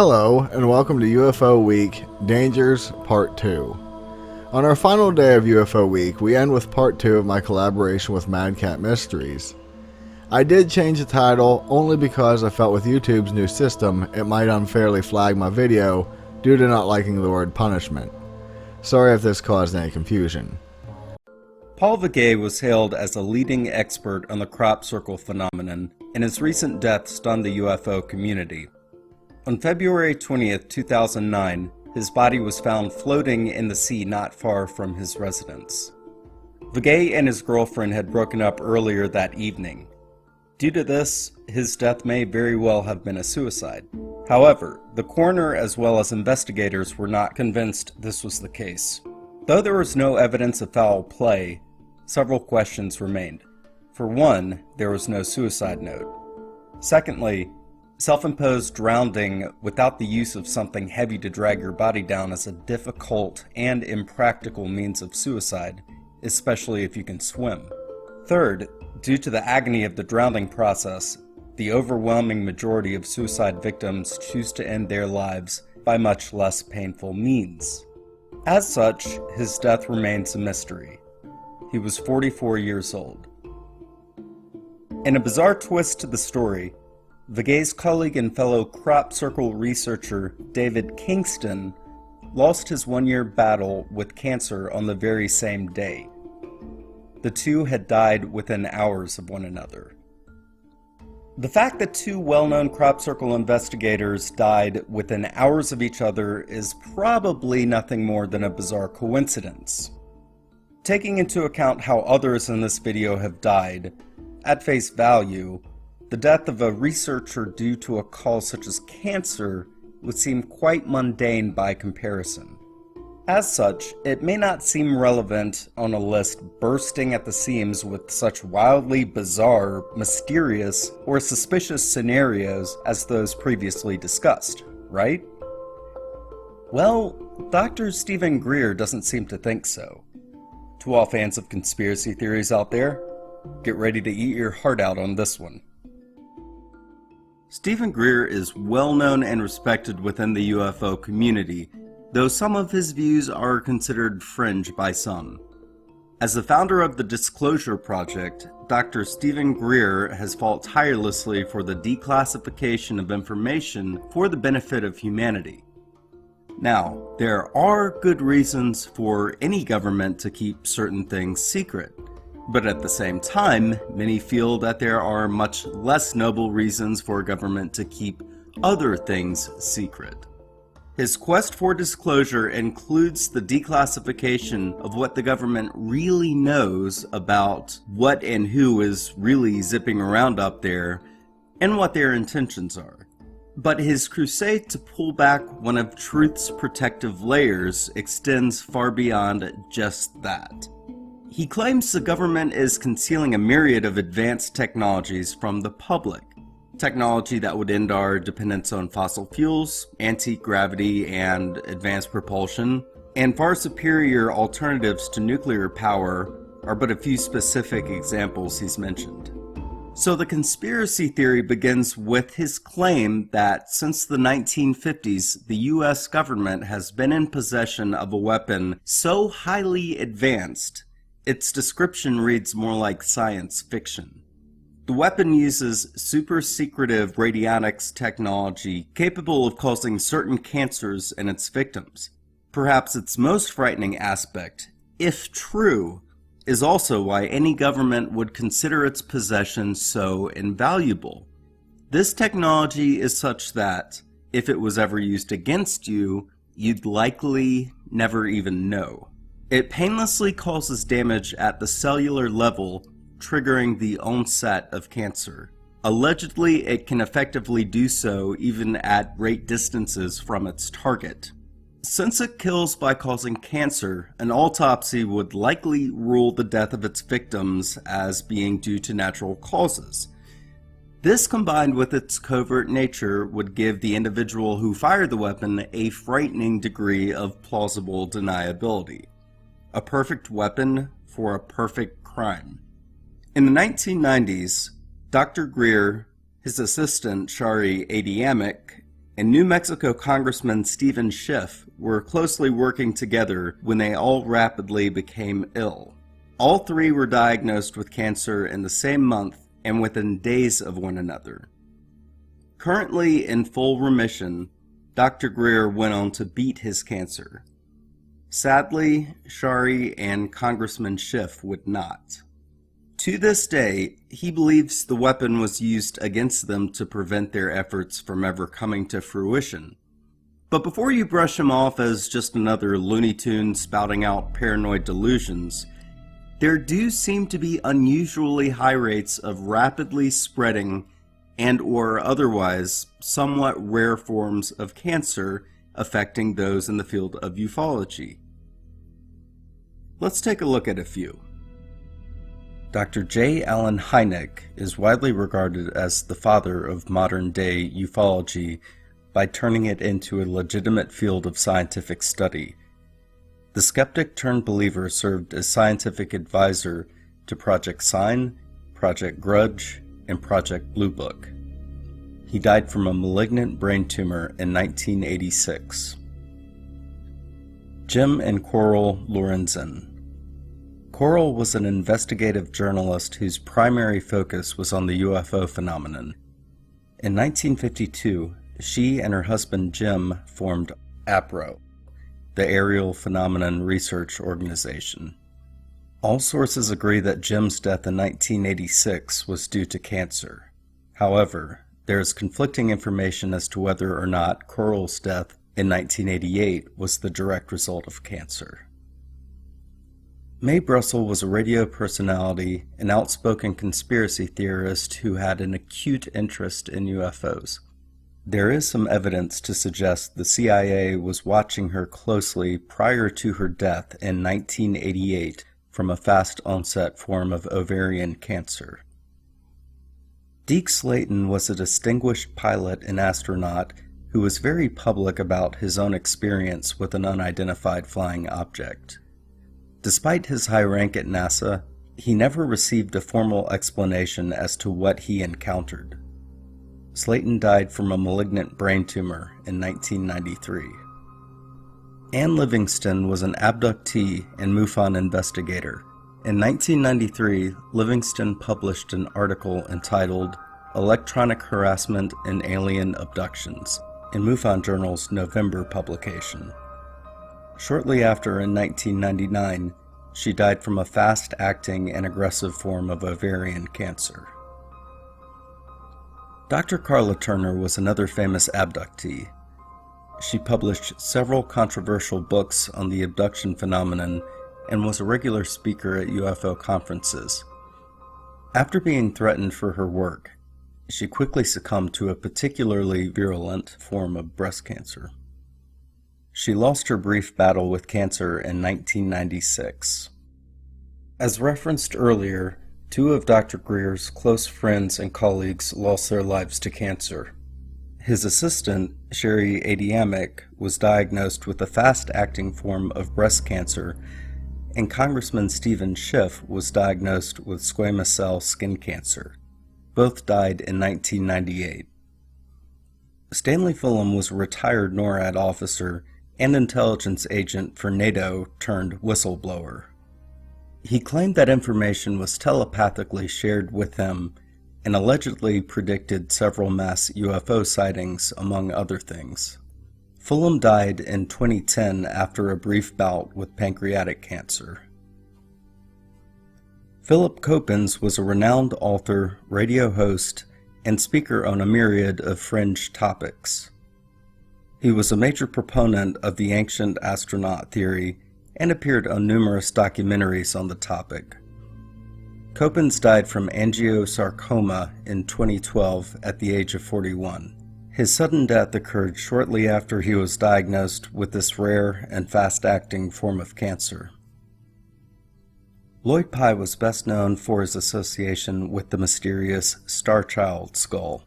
Hello, and welcome to UFO Week Dangers Part 2. On our final day of UFO Week, we end with Part 2 of my collaboration with Mad Cat Mysteries. I did change the title only because I felt with YouTube's new system, it might unfairly flag my video due to not liking the word punishment. Sorry if this caused any confusion. Paul Vaque was hailed as a leading expert on the crop circle phenomenon, and his recent death stunned the UFO community. On February 20th, 2009, his body was found floating in the sea not far from his residence. Vaque and his girlfriend had broken up earlier that evening. Due to this, his death may very well have been a suicide. However, the coroner as well as investigators were not convinced this was the case. Though there was no evidence of foul play, several questions remained. For one, there was no suicide note. Secondly, self-imposed drowning without the use of something heavy to drag your body down is a difficult and impractical means of suicide, especially if you can swim. Third, due to the agony of the drowning process, the overwhelming majority of suicide victims choose to end their lives by much less painful means. As such, his death remains a mystery. He was 44 years old. In a bizarre twist to the story, Vaque's colleague and fellow crop circle researcher David Kingston lost his one-year battle with cancer on the very same day. The two had died within hours of one another. The fact that two well-known crop circle investigators died within hours of each other is probably nothing more than a bizarre coincidence. Taking into account how others in this video have died, at face value, the death of a researcher due to a cause such as cancer would seem quite mundane by comparison. As such, it may not seem relevant on a list bursting at the seams with such wildly bizarre, mysterious, or suspicious scenarios as those previously discussed, right? Well, Dr. Steven Greer doesn't seem to think so. To all fans of conspiracy theories out there, get ready to eat your heart out on this one. Steven Greer is well known and respected within the UFO community, though some of his views are considered fringe by some. As the founder of the Disclosure Project, Dr. Steven Greer has fought tirelessly for the declassification of information for the benefit of humanity. Now, there are good reasons for any government to keep certain things secret. But at the same time, many feel that there are much less noble reasons for a government to keep other things secret. His quest for disclosure includes the declassification of what the government really knows about what and who is really zipping around up there, and what their intentions are. But his crusade to pull back one of truth's protective layers extends far beyond just that. He claims the government is concealing a myriad of advanced technologies from the public. Technology that would end our dependence on fossil fuels, anti-gravity, and advanced propulsion, and far superior alternatives to nuclear power are but a few specific examples he's mentioned. So the conspiracy theory begins with his claim that since the 1950s, the US government has been in possession of a weapon so highly advanced its description reads more like science fiction. The weapon uses super-secretive radionics technology capable of causing certain cancers in its victims. Perhaps its most frightening aspect, if true, is also why any government would consider its possession so invaluable. This technology is such that, if it was ever used against you, you'd likely never even know. It painlessly causes damage at the cellular level, triggering the onset of cancer. Allegedly, it can effectively do so even at great distances from its target. Since it kills by causing cancer, an autopsy would likely rule the death of its victims as being due to natural causes. This, combined with its covert nature, would give the individual who fired the weapon a frightening degree of plausible deniability. A perfect weapon for a perfect crime. In the 1990s, Dr. Greer, his assistant Shari Adiyamic, and New Mexico Congressman Stephen Schiff were closely working together when they all rapidly became ill. All three were diagnosed with cancer in the same month and within days of one another. Currently in full remission, Dr. Greer went on to beat his cancer. Sadly, Shari and Congressman Schiff would not. To this day, he believes the weapon was used against them to prevent their efforts from ever coming to fruition. But before you brush him off as just another Looney Tune spouting out paranoid delusions, there do seem to be unusually high rates of rapidly spreading and or otherwise somewhat rare forms of cancer affecting those in the field of ufology. Let's take a look at a few. Dr. J Allen Hynek is widely regarded as the father of modern-day ufology by turning it into a legitimate field of scientific study. The skeptic-turned-believer served as scientific advisor to Project Sign, Project Grudge, and Project Blue Book. He died from a malignant brain tumor in 1986. Jim and Coral Lorenson. Coral was an investigative journalist whose primary focus was on the UFO phenomenon. In 1952, she and her husband Jim formed APRO, the Aerial Phenomenon Research Organization. All sources agree that Jim's death in 1986 was due to cancer. However, there is conflicting information as to whether or not Coral's death in 1988 was the direct result of cancer. Mae Brussel was a radio personality, an outspoken conspiracy theorist who had an acute interest in UFOs. There is some evidence to suggest the CIA was watching her closely prior to her death in 1988 from a fast-onset form of ovarian cancer. Deke Slayton was a distinguished pilot and astronaut who was very public about his own experience with an unidentified flying object. Despite his high rank at NASA, he never received a formal explanation as to what he encountered. Slayton died from a malignant brain tumor in 1993. Ann Livingston was an abductee and MUFON investigator. In 1993, Livingston published an article entitled Electronic Harassment and Alien Abductions in MUFON Journal's November publication. Shortly after, in 1999, she died from a fast-acting and aggressive form of ovarian cancer. Dr. Carla Turner was another famous abductee. She published several controversial books on the abduction phenomenon and was a regular speaker at UFO conferences. After being threatened for her work, she quickly succumbed to a particularly virulent form of breast cancer. She lost her brief battle with cancer in 1996. As referenced earlier, two of Dr. Greer's close friends and colleagues lost their lives to cancer. His assistant, Sherry Adiamic, was diagnosed with a fast-acting form of breast cancer, and Congressman Stephen Schiff was diagnosed with squamous cell skin cancer. Both died in 1998. Stanley Fulham was a retired NORAD officer and intelligence agent for NATO turned whistleblower. He claimed that information was telepathically shared with him and allegedly predicted several mass UFO sightings, among other things. Fulham died in 2010 after a brief bout with pancreatic cancer. Filip Coppens was a renowned author, radio host, and speaker on a myriad of fringe topics. He was a major proponent of the ancient astronaut theory and appeared on numerous documentaries on the topic. Coppens died from angiosarcoma in 2012 at the age of 41. His sudden death occurred shortly after he was diagnosed with this rare and fast-acting form of cancer. Lloyd Pye was best known for his association with the mysterious Starchild skull.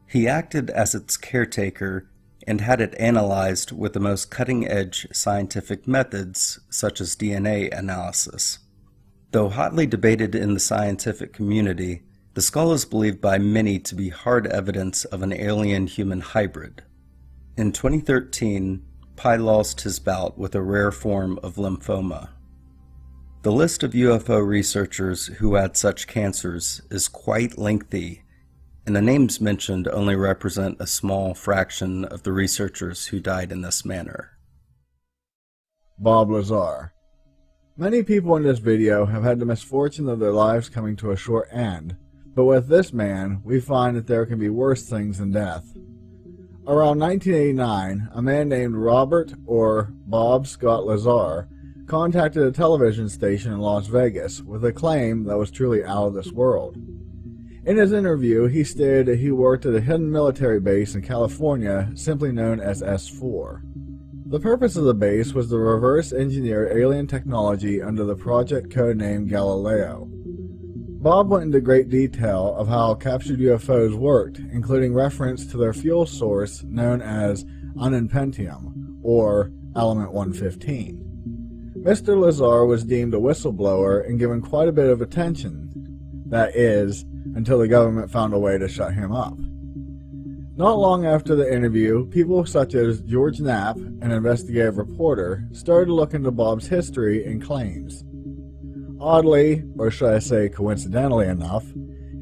He acted as its caretaker and had it analyzed with the most cutting-edge scientific methods, such as DNA analysis. Though hotly debated in the scientific community, The skull is believed by many to be hard evidence of an alien-human hybrid. In 2013, Pye lost his bout with a rare form of lymphoma. The list of UFO researchers who had such cancers is quite lengthy, and the names mentioned only represent a small fraction of the researchers who died in this manner. Bob Lazar. Many people in this video have had the misfortune of their lives coming to a short end, but with this man, we find that there can be worse things than death. Around 1989, a man named Robert or Bob Scott Lazar contacted a television station in Las Vegas with a claim that was truly out of this world. In his interview, he stated that he worked at a hidden military base in California simply known as S4. The purpose of the base was to reverse engineer alien technology under the project codename Galileo. Bob went into great detail of how captured UFOs worked, including reference to their fuel source known as ununpentium, or element 115. Mr. Lazar was deemed a whistleblower and given quite a bit of attention, that is, until the government found a way to shut him up. Not long after the interview, people such as George Knapp, an investigative reporter, started to look into Bob's history and claims. Oddly, or should I say coincidentally enough,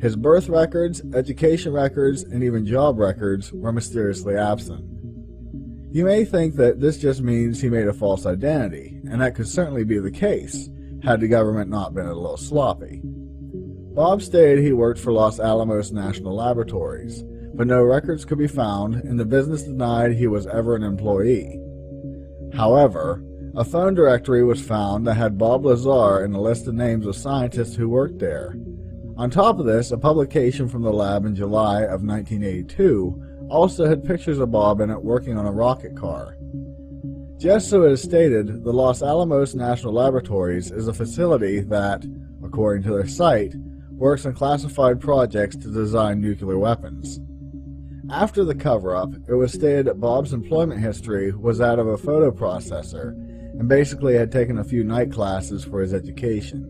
his birth records, education records, and even job records were mysteriously absent. You may think that this just means he made a false identity, and that could certainly be the case, had the government not been a little sloppy. Bob stated he worked for Los Alamos National Laboratories, but no records could be found, and the business denied he was ever an employee. However, a phone directory was found that had Bob Lazar in a list of names of scientists who worked there. On top of this, a publication from the lab in July of 1982 also had pictures of Bob in it working on a rocket car. Just so it is stated, the Los Alamos National Laboratories is a facility that, according to their site, works on classified projects to design nuclear weapons. After the cover-up, it was stated that Bob's employment history was that of a photo processor, and basically had taken a few night classes for his education.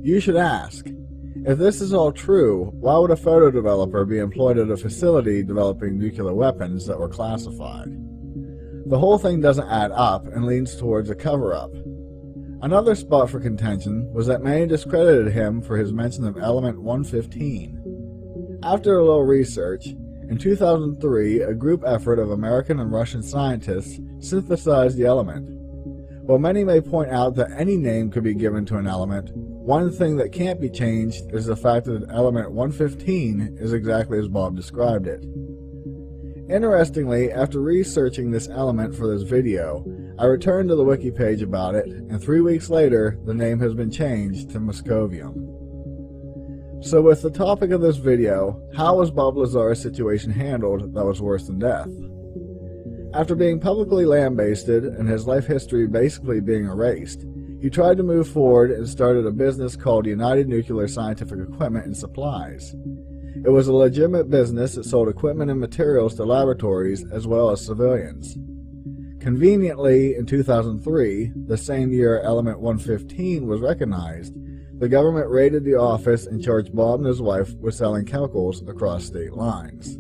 You should ask, if this is all true, why would a photo developer be employed at a facility developing nuclear weapons that were classified? The whole thing doesn't add up and leans towards a cover-up. Another spot for contention was that many discredited him for his mention of element 115. After a little research, in 2003, a group effort of American and Russian scientists synthesized the element. While many may point out that any name could be given to an element, one thing that can't be changed is the fact that element 115 is exactly as Bob described it. Interestingly, after researching this element for this video, I returned to the wiki page about it, and 3 weeks later, the name has been changed to Moscovium. So with the topic of this video, how was Bob Lazar's situation handled that was worse than death? After being publicly lambasted and his life history basically being erased, he tried to move forward and started a business called United Nuclear Scientific Equipment and Supplies. It was a legitimate business that sold equipment and materials to laboratories as well as civilians. Conveniently, in 2003, the same year element 115 was recognized, the government raided the office and charged Bob and his wife with selling chemicals across state lines.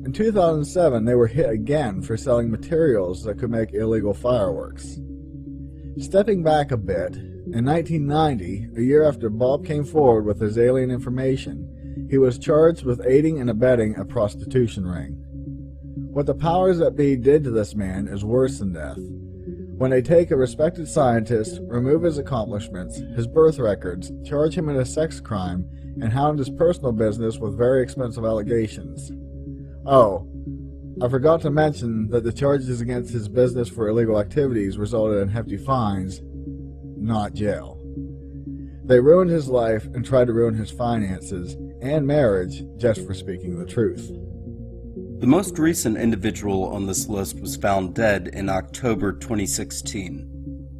In 2007, they were hit again for selling materials that could make illegal fireworks. Stepping back a bit, in 1990, a year after Bob came forward with his alien information, he was charged with aiding and abetting a prostitution ring. What the powers that be did to this man is worse than death. When they take a respected scientist, remove his accomplishments, his birth records, charge him in a sex crime, and hound his personal business with very expensive allegations. Oh, I forgot to mention that the charges against his business for illegal activities resulted in hefty fines, not jail. They ruined his life and tried to ruin his finances and marriage just for speaking the truth. The most recent individual on this list was found dead in October 2016.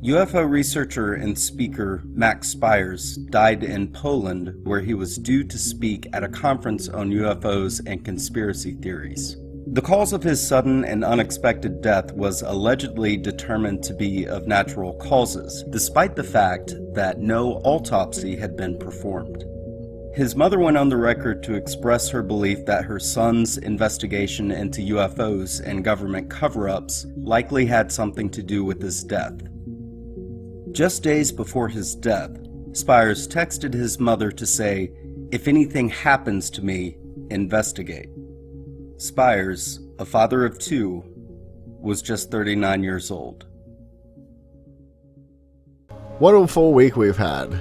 UFO researcher and speaker Max Spires died in Poland, where he was due to speak at a conference on UFOs and conspiracy theories. The cause of his sudden and unexpected death was allegedly determined to be of natural causes, despite the fact that no autopsy had been performed. His mother went on the record to express her belief that her son's investigation into UFOs and government cover-ups likely had something to do with his death. Just days before his death, Spires texted his mother to say, "If anything happens to me, investigate." Spires, a father of two, was just 39 years old. What a full week we've had.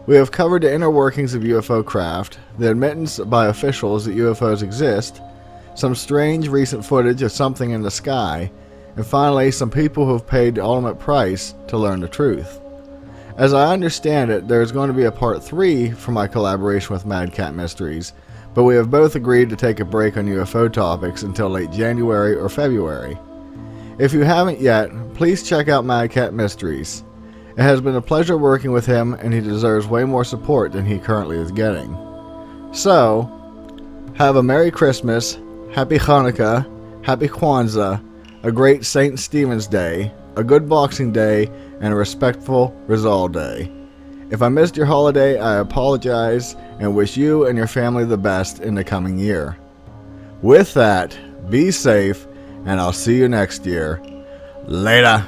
We have covered the inner workings of UFO craft, the admittance by officials that UFOs exist, some strange recent footage of something in the sky, and finally some people who have paid the ultimate price to learn the truth. As I understand it, there is going to be a part 3 for my collaboration with Mad Cat Mysteries, but we have both agreed to take a break on UFO topics until late January or February. If you haven't yet, please check out Mad Cat Mysteries. It has been a pleasure working with him, and he deserves way more support than he currently is getting. So, have a Merry Christmas, Happy Hanukkah, Happy Kwanzaa, a great St. Stephen's Day, a good Boxing Day, and a respectful Rizal Day. If I missed your holiday, I apologize and wish you and your family the best in the coming year. With that, be safe, and I'll see you next year. Later.